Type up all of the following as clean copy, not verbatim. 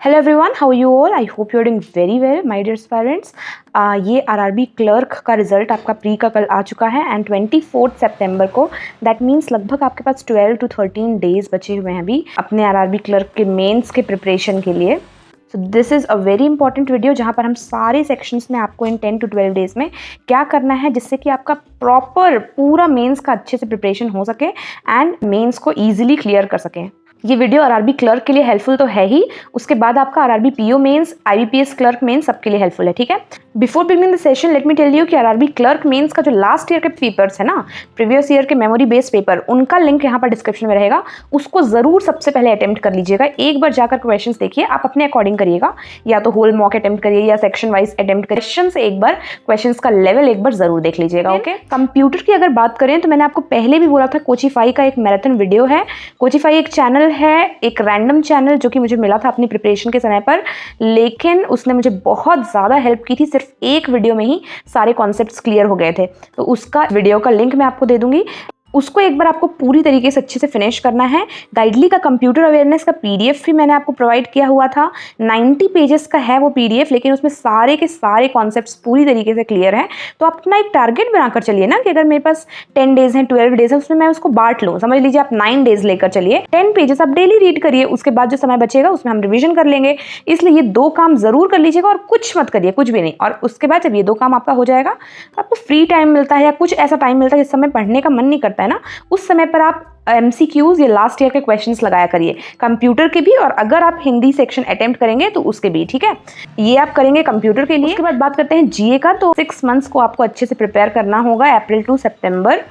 Hello everyone, how you all? I hope you are doing very well my dear parents. ये RRB clerk का result आपका pre का कल आ चुका है एंड 24 सितंबर को, दैट मीन्स लगभग आपके पास 12 to 13 डेज बचे हुए हैं अभी अपने आरआरबी क्लर्क के मेंस के प्रिपरेशन के लिए। So this is a very important video जहाँ पर हम सारे सेक्शंस में आपको इन 10 to 12 डेज में क्या करना है जिससे कि आपका प्रॉपर पूरा मेंस का अच्छे से प्रिपरेशन हो सके एंड मेंस को ईजिली क्लियर कर सकें। ये वीडियो आरआरबी क्लर्क के लिए हेल्पफुल तो है ही, उसके बाद आपका RRB PO mains, IBPS clerk mains सबके लिए हेल्पफुल है, ठीक है। Before beginning the session let me tell you कि आरआरबी क्लर्क मेंस का जो लास्ट ईयर के पेपर्स है ना, प्रीवियस ईयर के मेमोरी बेस्ड पेपर, उनका लिंक यहाँ पर डिस्क्रिप्शन में रहेगा, उसको जरूर सबसे पहले अटेम्प्ट कर लीजिएगा। एक बार जाकर क्वेश्चंस देखिए, आप अपने अकॉर्डिंग करिएगा, या तो होल मॉक अटेम्प्ट करिए या सेक्शन वाइज अटेम्प्ट करिए। क्वेश्चन से एक बार क्वेश्चंस का लेवल एक बार जरूर देख लीजिएगा, ओके। कंप्यूटर की अगर बात करें तो मैंने आपको पहले भी बोला था, कोचिफाई का एक मैराथन वीडियो है। कोचिफाई एक चैनल है, एक रैंडम चैनल जो कि मुझे मिला था अपनी प्रिपरेशन के समय पर, लेकिन उसने मुझे बहुत ज़्यादा हेल्प की थी। सिर्फ एक वीडियो में ही सारे कॉन्सेप्ट्स क्लियर हो गए थे, तो उसका वीडियो का लिंक मैं आपको दे दूंगी, उसको एक बार आपको पूरी तरीके से अच्छे से फिनिश करना है। गाइडली का कंप्यूटर अवेयरनेस का पीडीएफ भी मैंने आपको प्रोवाइड किया हुआ था, 90 पेजेस का है वो पीडीएफ, लेकिन उसमें सारे के सारे कॉन्सेप्ट्स पूरी तरीके से क्लियर हैं। तो अपना एक टारगेट बनाकर चलिए ना कि अगर मेरे पास 10 डेज हैं, 12 डेज है, उसमें मैं उसको बांट लूँ। समझ लीजिए आप 9 डेज लेकर चलिए, 10 पेजेस आप डेली रीड करिए, उसके बाद जो समय बचेगा उसमें हम रिविजन कर लेंगे। इसलिए ये 2 काम जरूर कर लीजिएगा और कुछ मत करिए, कुछ भी नहीं। और उसके बाद जब ये 2 काम आपका हो जाएगा, आपको फ्री टाइम मिलता है या कुछ ऐसा टाइम मिलता है जिस समय पढ़ने का मन नहीं करता है ना, उस समय पर आप MCQs या लास्ट ईयर के क्वेश्चंस लगाया करिए, कंप्यूटर के भी, और अगर आप हिंदी सेक्शन अटेम्प्ट करेंगे तो उसके भी, ठीक है। ये आप करेंगे कंप्यूटर के लिए। उसके बाद बात करते हैं GA का, तो 6 मंथ्स को आपको अच्छे से प्रिपेयर करना होगा, अप्रैल टू सितंबर।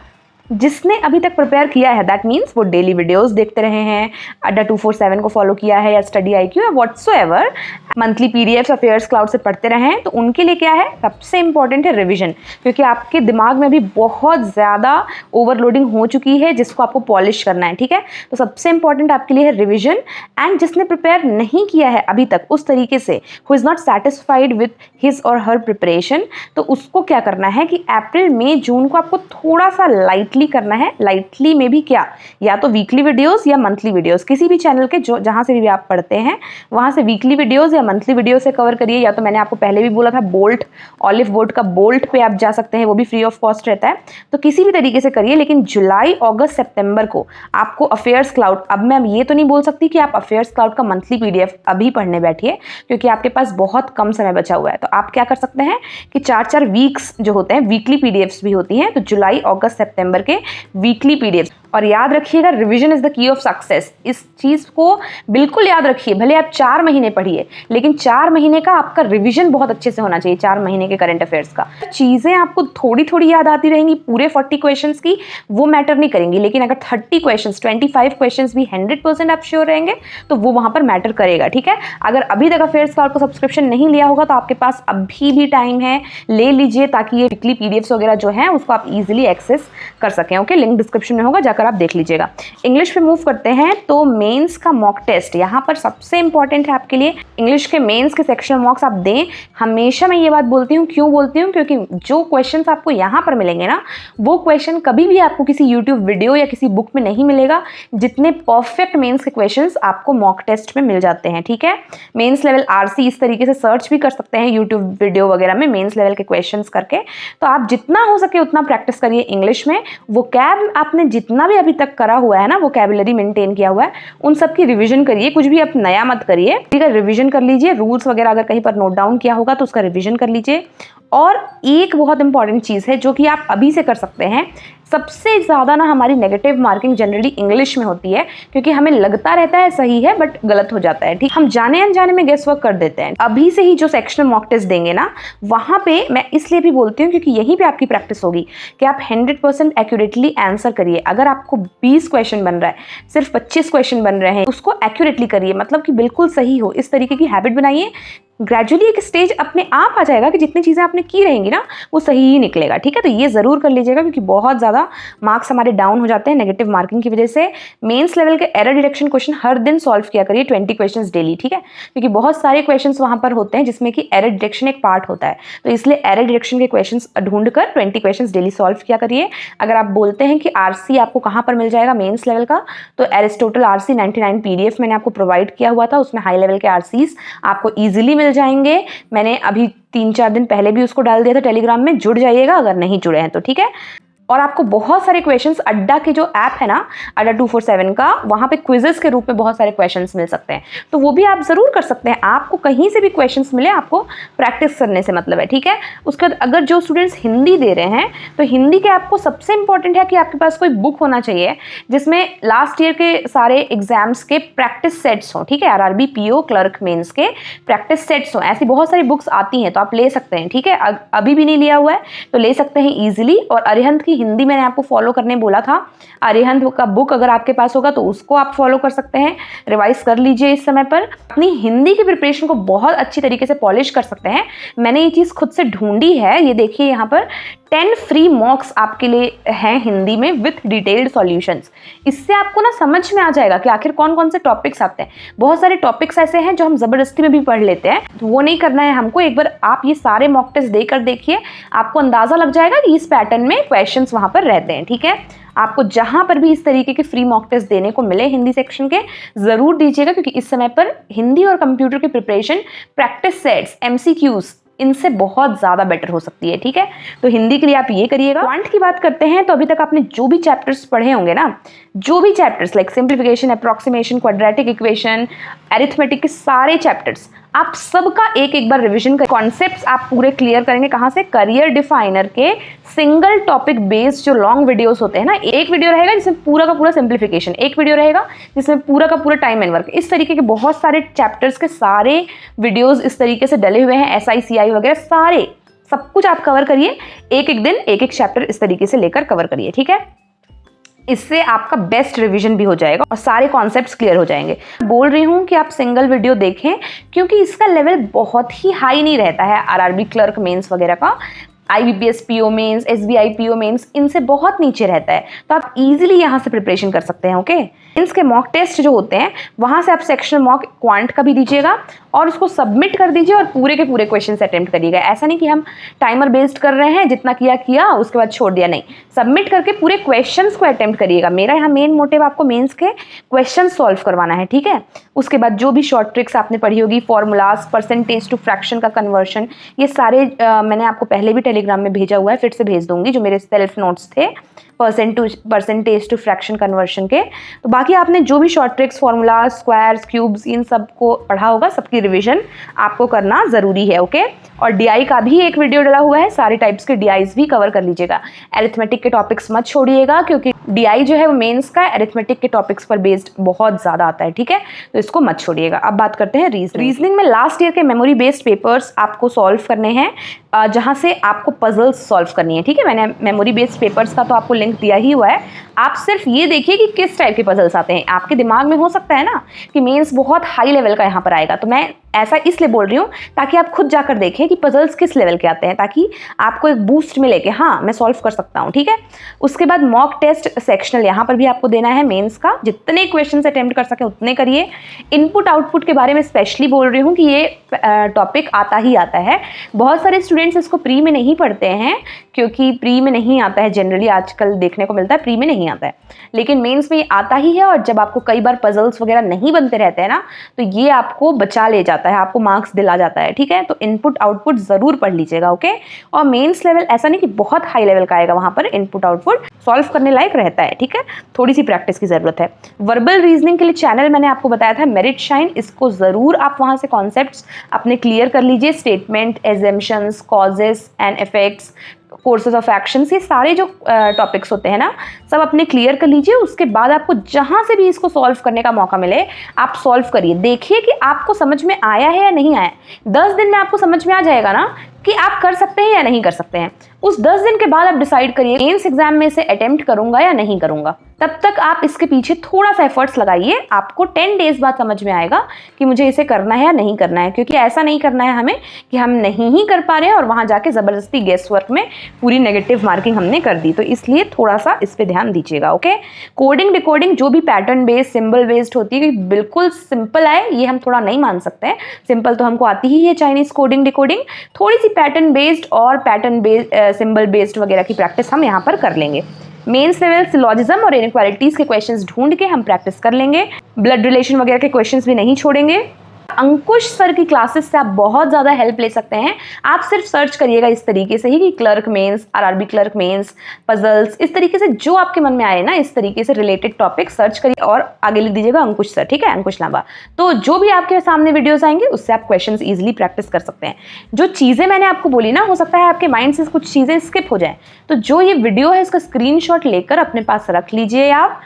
जिसने अभी तक प्रिपेयर किया है, दैट मीन्स वो डेली वीडियोस देखते रहे हैं, अड्डा 247 को फॉलो किया है, या स्टडी IQ या whatsoever, monthly PDFs affairs cloud से पढ़ते रहे हैं, तो उनके लिए क्या है, सबसे इंपॉर्टेंट है रिवीजन, क्योंकि आपके दिमाग में भी बहुत ज़्यादा ओवरलोडिंग हो चुकी है जिसको आपको पॉलिश करना है, ठीक है। तो सबसे इंपॉर्टेंट आपके लिए है रिविजन। एंड जिसने प्रिपेयर नहीं किया है अभी तक उस तरीके से, who is not satisfied with his और हर प्रिपरेशन, तो उसको क्या करना है कि अप्रैल मई जून को आपको थोड़ा सा लाइटली करना है। लाइटली में भी क्या, या तो वीकली वीडियोस या मंथली वीडियोस, किसी भी चैनल के जो जहां से भी आप पढ़ते हैं वहां से वीकली वीडियोस या मंथली वीडियो से कवर करिए। या तो मैंने आपको पहले भी बोला था, बोल्ट, ऑलिव बोर्ड का बोल्ट पे आप जा सकते हैं, वो भी फ्री ऑफ कॉस्ट रहता है, तो किसी भी तरीके से करिए। लेकिन जुलाई, अगस्त, सितंबर को आपको अफेयर्स क्लाउड, अब मैं ये तो नहीं बोल सकती कि आप अफेयर्स क्लाउड का मंथली PDF अभी पढ़ने बैठिए, क्योंकि आपके पास बहुत कम समय बचा हुआ है। तो आप क्या कर सकते हैं कि 4-4 वीक्स जो होते हैं, वीकली PDFs भी होती हैं, तो जुलाई, अगस्त, सितंबर के वीकली PDFs। और याद रखिएगा, revision is the key of success. इस चीज को बिल्कुल याद रखिए, भले आप 4 महीने पढ़िए, लेकिन 4 महीने का आपका रिवीजन बहुत अच्छे से होना चाहिए। 4 महीने के करंट अफेयर्स का चीजें आपको थोड़ी थोड़ी याद आती रहेंगी, पूरे 40 क्वेश्चंस की वो मैटर नहीं करेंगी, लेकिन अगर 30 क्वेश्चंस, 25 क्वेश्चंस भी 100% आप श्योर रहेंगे तो वो वहां पर मैटर करेगा, ठीक है। अगर अभी तक अफेयर्स क्लाउड का सब्सक्रिप्शन नहीं लिया होगा तो आपके पास अभी भी टाइम है, ले लीजिए, ताकि ये वीकली PDFs वगैरह जो है उसको आप इजिली एक्सेस कर सकें, ओके। लिंक डिस्क्रिप्शन में होगा, जाकर आप देख लीजिएगा। इंग्लिश पे मूव करते हैं, तो मेंस का मॉक टेस्ट यहाँ पर सबसे इंपॉर्टेंट है आपके लिए। इंग्लिश के मेंस के सेक्शनल मॉक्स आप दें। हमेशा मैं ये बात बोलती हूँ, क्यों बोलती हूँ, क्योंकि जो क्वेश्चंस आपको यहाँ पर मिलेंगे ना, वो क्वेश्चन कभी भी आपको किसी यूट्यूब वीडियो या किसी बुक में नहीं मिलेगा, जितने परफेक्ट मेंस के क्वेश्चंस आपको मॉक टेस्ट में मिल जाते हैं, ठीक है। मेंस लेवल RC इस तरीके से सर्च भी कर सकते हैं यूट्यूब वीडियो वगैरह में, मेंस लेवल के क्वेश्चंस करके। तो आप जितना हो सके उतना प्रैक्टिस करिए इंग्लिश में। वोकैब आपने जितना भी अभी तक करा हुआ है ना, वोकैबुलरी मेंटेन किया हुआ है, उन सब की रिवीजन करिए, कुछ भी आप नया मत करिए, ठीक है। रिवीजन कर लीजिए, रूल्स वगैरह अगर कहीं पर नोट डाउन किया होगा तो उसका रिवीजन कर लीजिए। और एक बहुत इंपॉर्टेंट चीज़ है जो कि आप अभी से कर सकते हैं, सबसे ज़्यादा ना हमारी नेगेटिव मार्किंग जनरली इंग्लिश में होती है, क्योंकि हमें लगता रहता है सही है बट गलत हो जाता है, ठीक। हम जाने अनजाने में गेस वर्क कर देते हैं। अभी से ही जो सेक्शनल मॉक टेस्ट देंगे ना, वहाँ पे मैं इसलिए भी बोलती हूँ क्योंकि यहीं पे आपकी प्रैक्टिस होगी कि आप 100% एक्यूरेटली आंसर करिए। अगर आपको 20 क्वेश्चन बन रहा है, सिर्फ 25 क्वेश्चन बन रहे हैं, उसको एक्यूरेटली करिए, मतलब कि बिल्कुल सही हो, इस तरीके की हैबिट बनाइए। ग्रेजुअली एक स्टेज अपने आप आ जाएगा कि जितनी चीज़ें आपने की रहेंगी ना वो सही ही निकलेगा, ठीक है। तो ये ज़रूर कर लीजिएगा क्योंकि बहुत ज़्यादा मार्क्स हमारे डाउन हो जाते हैं नेगेटिव मार्किंग की वजह से। मेंस लेवल के एरर डिटेक्शन क्वेश्चन हर दिन सॉल्व किया करिए, 20 क्वेश्चंस डेली, ठीक है, क्योंकि बहुत सारे क्वेश्चंस वहाँ पर होते हैं जिसमें कि एरर डिटेक्शन एक पार्ट होता है। तो इसलिए एरर डिटेक्शन के क्वेश्चंस ढूंढकर 20 क्वेश्चंस डेली सॉल्व किया करिए। अगर आप बोलते हैं कि आरसी आपको कहाँ पर मिल जाएगा मेंस लेवल का, तो एरिस्टोटल आरसी 99 पीडीएफ मैंने आपको प्रोवाइड किया हुआ था, उसमें हाई लेवल के आरसीज आपको ईजिली मिल जाएंगे। मैंने अभी 3-4 दिन पहले भी उसको डाल दिया था टेलीग्राम में, जुड़ जाइएगा अगर नहीं जुड़े हैं तो, ठीक है। और आपको बहुत सारे क्वेश्चंस अड्डा के जो ऐप है ना, अड्डा 247 का, वहाँ पे क्विजेस के रूप में बहुत सारे क्वेश्चंस मिल सकते हैं, तो वो भी आप ज़रूर कर सकते हैं। आपको कहीं से भी क्वेश्चंस मिले, आपको प्रैक्टिस करने से मतलब है, ठीक है। उसके बाद अगर जो स्टूडेंट्स हिंदी दे रहे हैं तो हिंदी के आपको सबसे इंपॉर्टेंट है कि आपके पास कोई बुक होना चाहिए जिसमें लास्ट ईयर के सारे एग्जाम्स के प्रैक्टिस सेट्स हों, ठीक है। आरआरबी पीओ क्लर्क मेंस के प्रैक्टिस सेट्स हों, ऐसी बहुत सारी बुक्स आती हैं तो आप ले सकते हैं, ठीक है। अभी भी नहीं लिया हुआ है तो ले सकते हैं ईजिली। और अरिहंत की हिंदी मैंने आपको फॉलो करने बोला था, अरिहंत का बुक अगर आपके पास होगा तो उसको आप फॉलो कर सकते हैं, रिवाइज कर लीजिए इस समय पर। अपनी हिंदी की प्रिपरेशन को बहुत अच्छी तरीके से पॉलिश कर सकते हैं। मैंने ये चीज़ खुद से ढूंढी है, ये देखिए यहाँ पर 10 फ्री मॉक्स आपके लिए हैं हिंदी में विथ डिटेल्ड सॉल्यूशंस। इससे आपको ना समझ में आ जाएगा कि आखिर कौन कौन से टॉपिक्स आते हैं। बहुत सारे टॉपिक्स ऐसे हैं जो हम ज़बरदस्ती में भी पढ़ लेते हैं, तो वो नहीं करना है हमको। एक बार आप ये सारे मॉक टेस्ट देकर देखिए, आपको अंदाज़ा लग जाएगा कि इस पैटर्न में क्वेश्चंस वहाँ पर रहते हैं, ठीक है। आपको जहाँ पर भी इस तरीके के फ्री मॉक टेस्ट देने को मिले हिंदी सेक्शन के, ज़रूर दीजिएगा, क्योंकि इस समय पर हिंदी और कंप्यूटर की प्रिपरेशन प्रैक्टिस सेट्स, एमसीक्यूज, इनसे बहुत ज़्यादा बेटर हो सकती है, ठीक है। तो हिंदी के लिए आप ये करिएगा। क्वांट की बात करते हैं तो अभी तक आपने जो भी चैप्टर्स पढ़े होंगे ना, जो भी chapters like simplification, approximation, quadratic equation, arithmetic के सारे चैप्टर्स आप सबका एक बार रिवीजन कर, कॉन्सेप्ट्स आप पूरे क्लियर करेंगे। कहाँ से? करियर डिफाइनर के सिंगल टॉपिक बेस्ड जो लॉन्ग वीडियोस होते हैं ना, एक वीडियो रहेगा जिसमें पूरा का पूरा सिंप्लीफिकेशन, एक वीडियो रहेगा जिसमें पूरा का पूरा टाइम एंड वर्क, इस तरीके के बहुत सारे चैप्टर्स के सारे वीडियोस इस तरीके से डले हुए हैं, SICI वगैरह सारे, सब कुछ आप कवर करिए। एक दिन एक चैप्टर इस तरीके से लेकर कवर करिए, ठीक है। इससे आपका बेस्ट रिवीजन भी हो जाएगा और सारे कॉन्सेप्ट्स क्लियर हो जाएंगे। बोल रही हूँ कि आप सिंगल वीडियो देखें क्योंकि इसका लेवल बहुत ही हाई नहीं रहता है। आरआरबी क्लर्क मेंस वगैरह का, IBPS PO mains, SBI PO mains, इनसे बहुत नीचे रहता है, तो आप इजीली यहाँ से प्रिपरेशन कर सकते हैं, ओके। मेंस के मॉक टेस्ट जो होते हैं वहाँ से आप सेक्शनल मॉक क्वांट का भी दीजिएगा और उसको सबमिट कर दीजिए और पूरे के पूरे क्वेश्चन अटेम्प्ट करिएगा। ऐसा नहीं कि हम टाइमर बेस्ड कर रहे हैं, जितना किया उसके बाद छोड़ दिया, नहीं, सबमिट करके पूरे क्वेश्चंस को अटेम्प्ट करिएगा। मेरा यहाँ मेन मोटिव आपको मेंस के क्वेश्चन सॉल्व करवाना है, ठीक है। उसके बाद जो भी शॉर्ट ट्रिक्स आपने पढ़ी होगी, फॉर्मूलाज, परसेंटेज टू फ्रैक्शन का कन्वर्शन, ये सारे मैंने आपको पहले भी टेलीग्राम में भेजा हुआ है, फिर से भेज दूंगी, जो मेरे सेल्फ नोट्स थे परसेंटेज टू फ्रैक्शन कन्वर्शन के। तो बाकी आपने जो भी short tricks, formula, squares, cubes, इन सब को पढ़ा होगा, सबकी रिवीजन आपको करना ज़रूरी है, ओके। और DI का भी एक वीडियो डला हुआ है, सारे टाइप्स के DIs भी कवर कर लीजिएगा। एरिथमेटिक के टॉपिक्स मत छोड़िएगा क्योंकि DI जो है वो मेंस का एरिथमेटिक के टॉपिक्स पर बेस्ड बहुत ज़्यादा आता है, ठीक है, तो इसको मत छोड़िएगा। अब बात करते हैं रीजनिंग में लास्ट ईयर के मेमोरी बेस्ड पेपर्स आपको सॉल्व करने हैं, जहाँ से आपको पजल्स सॉल्व करनी है, ठीक है। मैंने मेमोरी बेस्ड पेपर्स का तो आपको लिंक दिया ही हुआ है, आप सिर्फ ये देखिए कि किस टाइप के पजल्स आते हैं। आपके दिमाग में हो सकता है ना कि मेंस बहुत हाई लेवल का यहाँ पर आएगा, तो मैं ऐसा इसलिए बोल रही हूँ ताकि आप खुद जाकर देखें कि पजल्स किस लेवल के आते हैं, ताकि आपको एक बूस्ट मिले कि हाँ मैं सॉल्व कर सकता हूँ, ठीक है। उसके बाद मॉक टेस्ट सेक्शनल यहाँ पर भी आपको देना है मेंस का, जितने क्वेश्चन अटेम्प्ट कर सके उतने करिए। इनपुट आउटपुट के बारे में स्पेशली बोल रही हूँ कि ये टॉपिक आता ही आता है। बहुत सारे स्टूडेंट्स इसको प्री में नहीं पढ़ते हैं क्योंकि प्री में नहीं आता है, जनरली आजकल देखने को मिलता है प्री में नहीं आता है, लेकिन मेंस में ये आता ही है। और जब आपको कई बार पजल्स वगैरह नहीं बनते रहते हैं ना, तो ये आपको बचा ले जाता है, आपको मार्क्स दिला जाता है, ठीक है। तो इनपुट आउटपुट ज़रूर पढ़ लीजिएगा, ओके। और मेंस लेवल ऐसा नहीं कि बहुत हाई लेवल का आएगा, वहाँ पर इनपुट आउटपुट सॉल्व करने लायक रहता है, ठीक है, थोड़ी सी प्रैक्टिस की ज़रूरत है। वर्बल रीजनिंग के लिए चैनल मैंने आपको बताया था मेरिट शाइन, इसको ज़रूर आप वहाँ से कॉन्सेप्ट्स अपने क्लियर कर लीजिए। Statement, assumptions, causes and effects, courses of actions, ये सारे जो टॉपिक्स होते हैं ना, सब अपने क्लियर कर लीजिए। उसके बाद आपको जहाँ से भी इसको सॉल्व करने का मौका मिले आप सॉल्व करिए, देखिए कि आपको समझ में आया है या नहीं आया। 10 दिन में आपको समझ में आ जाएगा ना कि आप कर सकते हैं या नहीं कर सकते हैं। उस 10 दिन के बाद आप डिसाइड करिए मेंस एग्जाम में से अटेम्प्ट करूंगा या नहीं करूंगा। तब तक आप इसके पीछे थोड़ा सा एफर्ट्स लगाइए, आपको 10 डेज बाद समझ में आएगा कि मुझे इसे करना है या नहीं करना है। क्योंकि ऐसा नहीं करना है हमें कि हम नहीं ही कर पा रहे हैं और वहां जाके जबरदस्ती गेस वर्क में पूरी नेगेटिव मार्किंग हमने कर दी। तो इसलिए थोड़ा सा इस पे ध्यान दीजिएगा। ओके, कोडिंग डिकोडिंग जो भी पैटर्न बेस्ड सिंबल बेस्ड होती है, बिल्कुल सिंपल आए ये हम थोड़ा नहीं मान सकते हैं। सिंपल तो हमको आती ही है चाइनीज कोडिंग डिकोडिंग, थोड़ी सी पैटर्न बेस्ड और पैटर्न बेस्ड सिंबल बेस्ड वगैरह की प्रैक्टिस हम यहाँ पर कर लेंगे। मेंस लेवल सिलॉजिज्म और इनइक्वालिटीज के क्वेश्चंस ढूंढ के हम प्रैक्टिस कर लेंगे। ब्लड रिलेशन वगैरह के क्वेश्चंस भी नहीं छोड़ेंगे। अंकुश सर की क्लासेस से आप बहुत ज़्यादा हेल्प ले सकते हैं। आप सिर्फ सर्च करिएगा इस तरीके से ही कि clerk mains, RRB clerk mains, puzzles, इस तरीके से जो आपके मन में आए ना, इस तरीके से रिलेटेड टॉपिक सर्च करिए और आगे लिख दीजिएगा अंकुश सर, ठीक है, अंकुश लांबा। तो जो भी आपके सामने वीडियोस आएंगे उससे आप क्वेश्चंस इजीली प्रैक्टिस कर सकते हैं। जो चीज़ें मैंने आपको बोली ना, हो सकता है आपके माइंड से कुछ चीज़ें स्किप हो जाए, तो जो ये वीडियो है इसका स्क्रीनशॉट लेकर अपने पास रख लीजिए। आप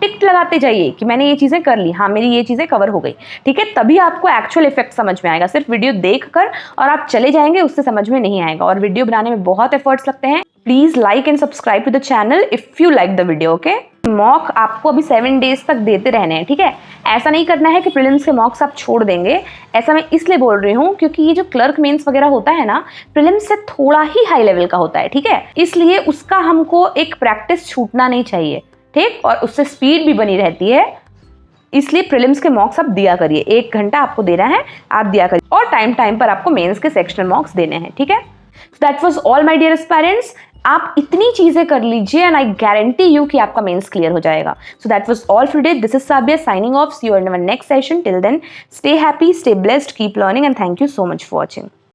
टिक लगाते जाइए कि मैंने ये चीज़ें कर ली, हाँ मेरी ये चीज़ें कवर हो गई, ठीक है। तभी आपको एक्चुअल इफेक्ट समझ में आएगा। सिर्फ वीडियो देखकर और आप चले जाएंगे उससे समझ में नहीं आएगा, और वीडियो बनाने में बहुत एफर्ट्स लगते हैं। Please like and subscribe to the channel if you like the video. Okay, mock आपको अभी 7 डेज तक देते रहने हैं, ठीक है। ऐसा नहीं करना है कि प्रीलिम्स के मॉक्स आप छोड़ देंगे। ऐसा मैं इसलिए बोल रही हूँ क्योंकि ये जो क्लर्क मेंस वगैरह होता है ना, प्रीलिम्स से थोड़ा ही हाई लेवल का होता है, ठीक है। इसलिए उसका हमको एक प्रैक्टिस छूटना नहीं चाहिए, ठीक, और उससे स्पीड भी बनी रहती है। इसलिए प्रीलिम्स के मॉक्स आप दिया करिए, 1 घंटा आपको देना है, आप दिया करिए, और टाइम टाइम पर आपको मेंस के सेक्शनल मॉक्स देने हैं, ठीक है। That was all my dear aspirants. आप इतनी चीजें कर लीजिए एंड आई गारंटी यू कि आपका मेंस क्लियर हो जाएगा। So that was all for today. This is Sabia signing off. See you in our next session. Till then, stay happy, stay blessed, keep learning and thank you so much for watching.